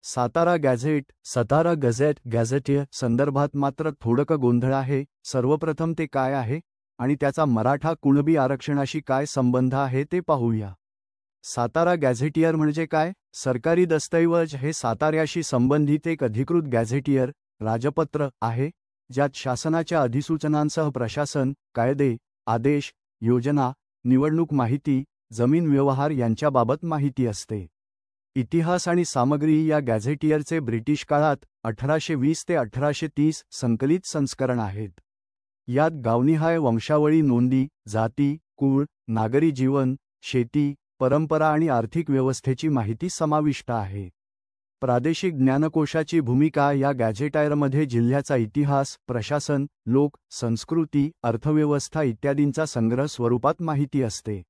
Satara gadget, सतारा गझेट, gazetteer संदर्भात मात्र थोडकं गोंधळ आहे. सर्वप्रथम ते काय आहे आणि त्याचा मराठा कुणबी आरक्षणाशी काय संबंध आहे ते पाहूया. सातारा गॅझेटियर म्हणजे काय? सरकारी दस्तऐवज हे साताऱ्याशी संबंधित एक अधिकृत गॅझेटियर राजपत्र आहे, ज्यात शासनाच्या अधिसूचनांसह प्रशासन, कायदे, आदेश, योजना, निवडणूक माहिती, जमीन व्यवहार यांच्याबाबत माहिती असते. इतिहास आणि सामग्री या गॅझेटियरचे ब्रिटिश काळात 1820 ते 1830 संकलित संस्करण आहेत. यात गावनिहाय वंशावळी नोंदी, जाती, कुळ, नागरी जीवन, शेती, परंपरा आणि आर्थिक व्यवस्थेची माहिती समाविष्ट आहे. प्रादेशिक ज्ञानकोशाची भूमिका या गॅझेटायरमध्ये जिल्ह्याचा इतिहास, प्रशासन, लोक, संस्कृती, अर्थव्यवस्था इत्यादींचा संग्रह स्वरूपात माहिती असते.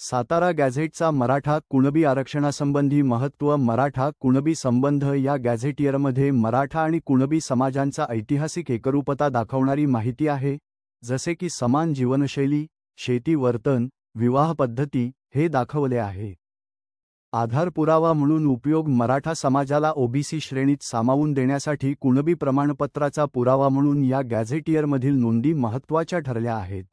सातारा गॅझेटचा मराठा कुणबी आरक्षणासंबंधी महत्त्व. मराठा कुणबी संबंध या गॅझेटियरमध्ये मराठा आणि कुणबी समाजांचा ऐतिहासिक एकरूपता दाखवणारी माहिती आहे, जसे की समान जीवनशैली, शेती वर्तन, विवाह पद्धती हे दाखवले आहे. आधार पुरावा म्हणून उपयोग. मराठा समाजाला ओबीसी श्रेणीत सामावून देण्यासाठी कुणबी प्रमाणपत्राचा पुरावा म्हणून या गॅझेटियरमधील नोंदी महत्त्वाच्या ठरल्या आहेत.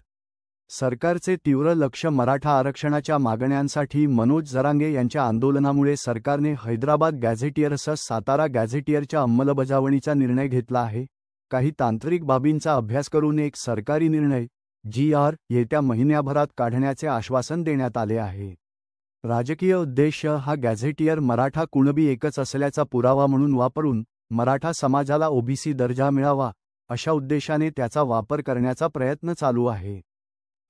सरकारचे तीव्र लक्ष. मराठा आरक्षणाच्या मागण्यांसाठी मनोज जरांगे यांच्या आंदोलनामुळे सरकारने हैदराबाद गॅझेटियरसह सातारा गॅझेटियरच्या अंमलबजावणीचा निर्णय घेतला आहे. काही तांत्रिक बाबींचा अभ्यास करून एक सरकारी निर्णय GR येत्या महिन्याभरात काढण्याचे आश्वासन देण्यात आले आहे. राजकीय उद्देश. हा गॅझेटियर मराठा कुणबी एकच असल्याचा पुरावा म्हणून वापरून मराठा समाजाला ओबीसी दर्जा मिळावा अशा उद्देशाने त्याचा वापर करण्याचा प्रयत्न चालू आहे.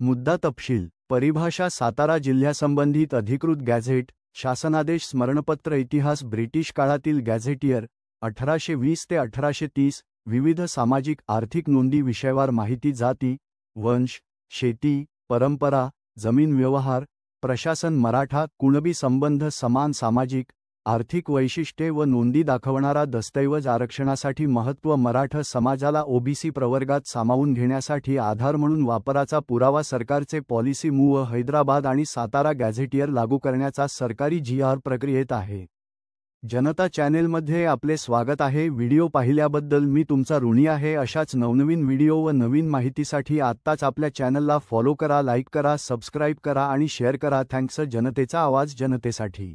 मुद्दा तपशील. परिभाषा. सातारा जिल्ह्यासंबंधित अधिकृत गॅझेट, शासनादेश, स्मरणपत्र. इतिहास. ब्रिटिश काळातील गॅझेटियर 1820 ते 1830. विविध सामाजिक आर्थिक नोंदी. विषयवार माहिती. जाती, वंश, शेती, परंपरा, जमीन व्यवहार, प्रशासन. मराठा कुणबी संबंध. समान सामाजिक आर्थिक वैशिष्ट्ये व नोंदी दाखवणारा दस्तऐवज. आरक्षणासाठी महत्त्व. मराठा समाजाला ओबीसी प्रवर्गात सामावून घेण्यासाठी आधार म्हणून वापराचा पुरावा. सरकारचे पॉलिसी मूव्ह. हैदराबाद आणि सातारा गॅझेटियर लागू करण्याचा सरकारी GR प्रक्रियेत आहे. जनता चॅनेलमध्ये आपले स्वागत आहे. व्हिडिओ पाहिल्याबद्दल मी तुमचा ऋणी आहे. अशाच नवनवीन व्हिडिओ व नवीन माहितीसाठी आत्ताच आपल्या चॅनलला फॉलो करा, लाईक करा, सबस्क्राईब करा आणि शेअर करा. थँक्स. जनतेचा आवाज जनतेसाठी.